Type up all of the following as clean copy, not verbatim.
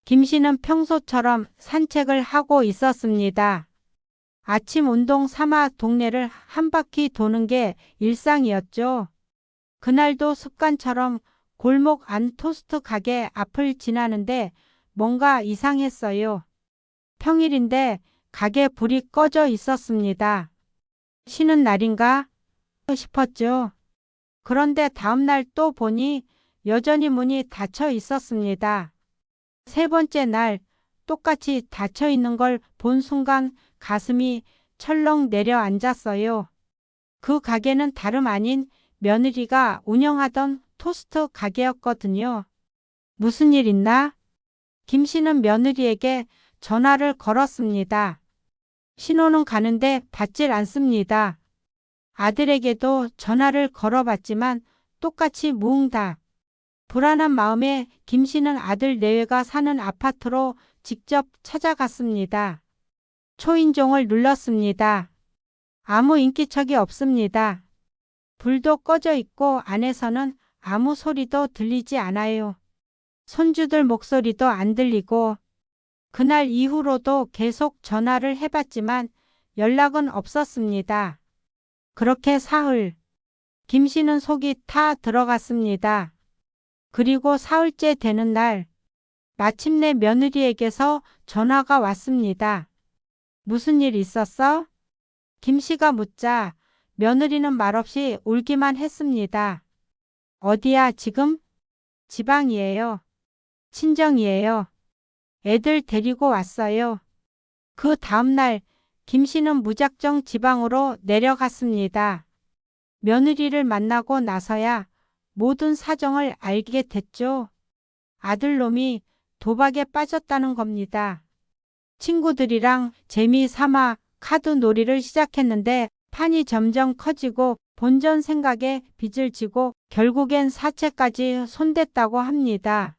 김 씨는 평소처럼 산책을 하고 있었습니다. 아침 운동 삼아 동네를 한 바퀴 도는 게 일상이었죠. 그날도 습관처럼 골목 안 토스트 가게 앞을 지나는데 뭔가 이상했어요. 평일인데 가게 불이 꺼져 있었습니다. 쉬는 날인가 싶었죠. 그런데 다음날 또 보니 여전히 문이 닫혀 있었습니다. 세 번째 날 똑같이 닫혀 있는 걸 본 순간 가슴이 철렁 내려앉았어요. 그 가게는 다름 아닌 며느리가 운영하던 토스트 가게였거든요. 무슨 일 있나? 김 씨는 며느리에게 전화를 걸었습니다. 신호는 가는데 받질 않습니다. 아들에게도 전화를 걸어봤지만 똑같이 무응답. 불안한 마음에 김 씨는 아들 내외가 사는 아파트로 직접 찾아갔습니다. 초인종을 눌렀습니다. 아무 인기척이 없습니다. 불도 꺼져 있고 안에서는 아무 소리도 들리지 않아요. 손주들 목소리도 안 들리고 그날 이후로도 계속 전화를 해봤지만 연락은 없었습니다. 그렇게 사흘, 김 씨는 속이 타 들어갔습니다. 그리고 사흘째 되는 날, 마침내 며느리에게서 전화가 왔습니다. 무슨 일 있었어? 김 씨가 묻자 며느리는 말없이 울기만 했습니다. 어디야 지금? 지방이에요. 친정이에요. 애들 데리고 왔어요. 그 다음날 김 씨는 무작정 지방으로 내려갔습니다. 며느리를 만나고 나서야 모든 사정을 알게 됐죠. 아들놈이 도박에 빠졌다는 겁니다. 친구들이랑 재미삼아 카드 놀이를 시작했는데 판이 점점 커지고 본전 생각에 빚을 지고 결국엔 사채까지 손댔다고 합니다.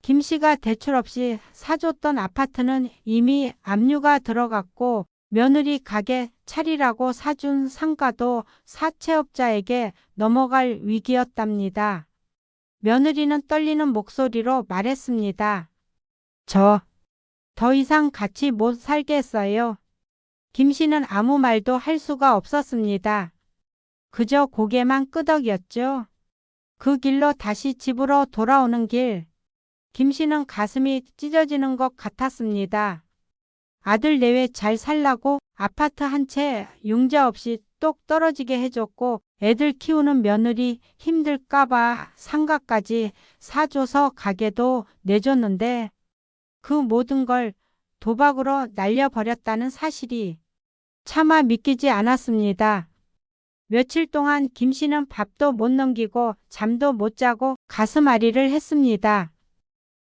김 씨가 대출 없이 사줬던 아파트는 이미 압류가 들어갔고 며느리 가게 차리라고 사준 상가도 사채업자에게 넘어갈 위기였답니다. 며느리는 떨리는 목소리로 말했습니다. 저 더 이상 같이 못 살겠어요. 김 씨는 아무 말도 할 수가 없었습니다. 그저 고개만 끄덕였죠. 그 길로 다시 집으로 돌아오는 길, 김 씨는 가슴이 찢어지는 것 같았습니다. 아들 내외 잘 살라고 아파트 한 채 융자 없이 똑 떨어지게 해줬고 애들 키우는 며느리 힘들까봐 상가까지 사줘서 가게도 내줬는데 그 모든 걸 도박으로 날려버렸다는 사실이 차마 믿기지 않았습니다. 며칠 동안 김 씨는 밥도 못 넘기고 잠도 못 자고 가슴앓이를 했습니다.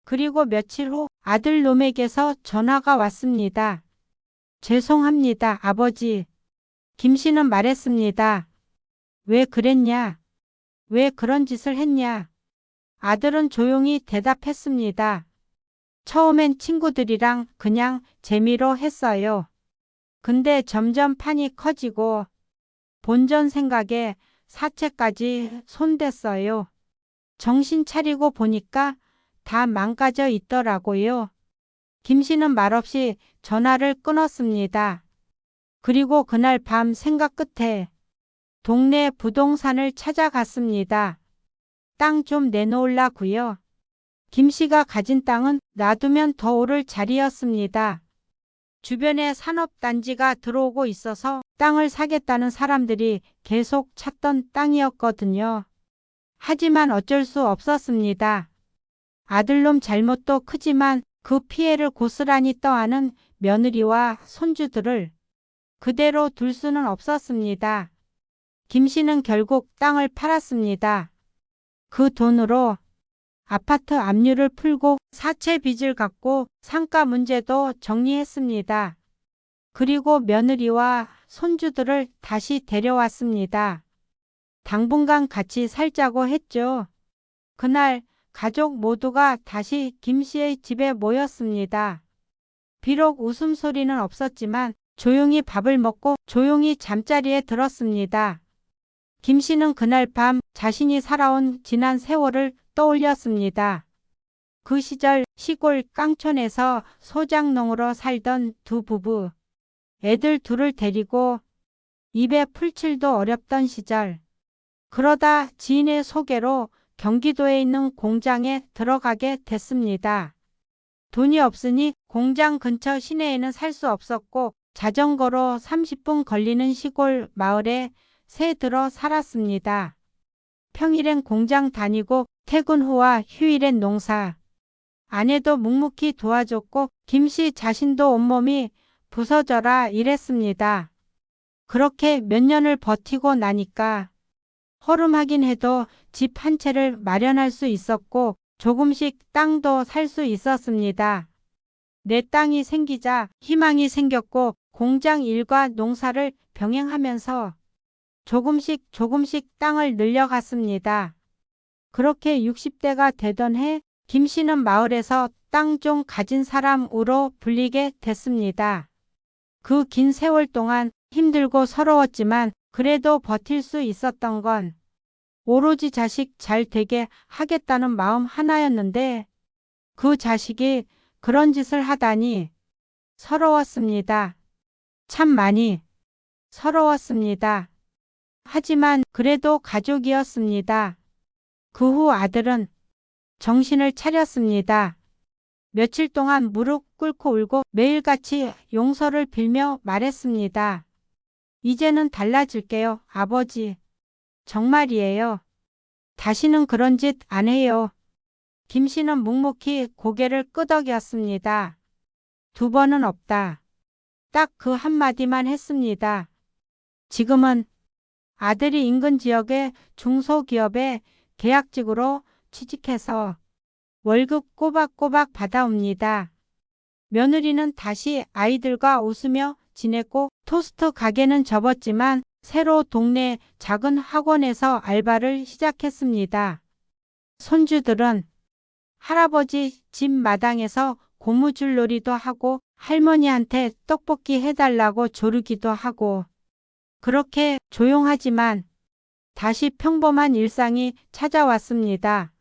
그리고 며칠 후 아들 놈에게서 전화가 왔습니다. 죄송합니다, 아버지. 김 씨는 말했습니다. 왜 그랬냐? 왜 그런 짓을 했냐? 아들은 조용히 대답했습니다. 처음엔 친구들이랑 그냥 재미로 했어요. 근데 점점 판이 커지고 본전 생각에 사채까지 손댔어요. 정신 차리고 보니까 다 망가져 있더라고요. 김 씨는 말없이 전화를 끊었습니다. 그리고 그날 밤 생각 끝에 동네 부동산을 찾아갔습니다. 땅 좀 내놓으려고요. 김 씨가 가진 땅은 놔두면 더 오를 자리였습니다. 주변에 산업단지가 들어오고 있어서 땅을 사겠다는 사람들이 계속 찾던 땅이었거든요. 하지만 어쩔 수 없었습니다. 아들놈 잘못도 크지만 그 피해를 고스란히 떠안은 며느리와 손주들을 그대로 둘 수는 없었습니다. 김 씨는 결국 땅을 팔았습니다. 그 돈으로 아파트 압류를 풀고 사채 빚을 갚고 상가 문제도 정리했습니다. 그리고 며느리와 손주들을 다시 데려왔습니다. 당분간 같이 살자고 했죠. 그날 가족 모두가 다시 김 씨의 집에 모였습니다. 비록 웃음소리는 없었지만 조용히 밥을 먹고 조용히 잠자리에 들었습니다. 김 씨는 그날 밤 자신이 살아온 지난 세월을 떠올렸습니다. 그 시절 시골 깡촌에서 소작농으로 살던 두 부부. 애들 둘을 데리고 입에 풀칠도 어렵던 시절. 그러다 지인의 소개로 경기도에 있는 공장에 들어가게 됐습니다. 돈이 없으니 공장 근처 시내에는 살 수 없었고 자전거로 30분 걸리는 시골 마을에 새 들어 살았습니다. 평일엔 공장 다니고 퇴근 후와 휴일엔 농사. 아내도 묵묵히 도와줬고 김씨 자신도 온몸이 부서져라 일했습니다. 그렇게 몇 년을 버티고 나니까 허름하긴 해도 집 한 채를 마련할 수 있었고 조금씩 땅도 살 수 있었습니다. 내 땅이 생기자 희망이 생겼고 공장 일과 농사를 병행하면서 조금씩 땅을 늘려갔습니다. 그렇게 60대가 되던 해 김 씨는 마을에서 땅 좀 가진 사람으로 불리게 됐습니다. 그 긴 세월 동안 힘들고 서러웠지만 그래도 버틸 수 있었던 건 오로지 자식 잘 되게 하겠다는 마음 하나였는데 그 자식이 그런 짓을 하다니 서러웠습니다. 참 많이 서러웠습니다. 하지만 그래도 가족이었습니다. 그 후 아들은 정신을 차렸습니다. 며칠 동안 무릎 꿇고 울고 매일같이 용서를 빌며 말했습니다. 이제는 달라질게요, 아버지. 정말이에요. 다시는 그런 짓 안 해요. 김 씨는 묵묵히 고개를 끄덕였습니다. 두 번은 없다. 딱 그 한마디만 했습니다. 지금은 아들이 인근 지역의 중소기업에 계약직으로 취직해서 월급 꼬박꼬박 받아옵니다. 며느리는 다시 아이들과 웃으며 지냈고 토스트 가게는 접었지만 새로 동네 작은 학원에서 알바를 시작했습니다. 손주들은 할아버지 집 마당에서 고무줄 놀이도 하고 할머니한테 떡볶이 해달라고 조르기도 하고 그렇게 조용하지만 다시 평범한 일상이 찾아왔습니다.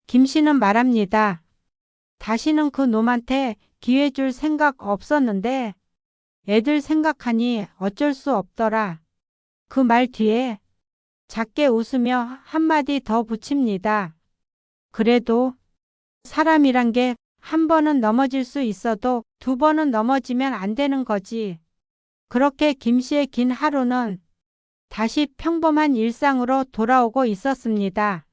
김 씨는 말합니다. 다시는 그 놈한테 기회 줄 생각 없었는데 애들 생각하니 어쩔 수 없더라. 그 말 뒤에 작게 웃으며 한마디 더 붙입니다. 그래도 사람이란 게 한 번은 넘어질 수 있어도 두 번은 넘어지면 안 되는 거지. 그렇게 김 씨의 긴 하루는 다시 평범한 일상으로 돌아오고 있었습니다.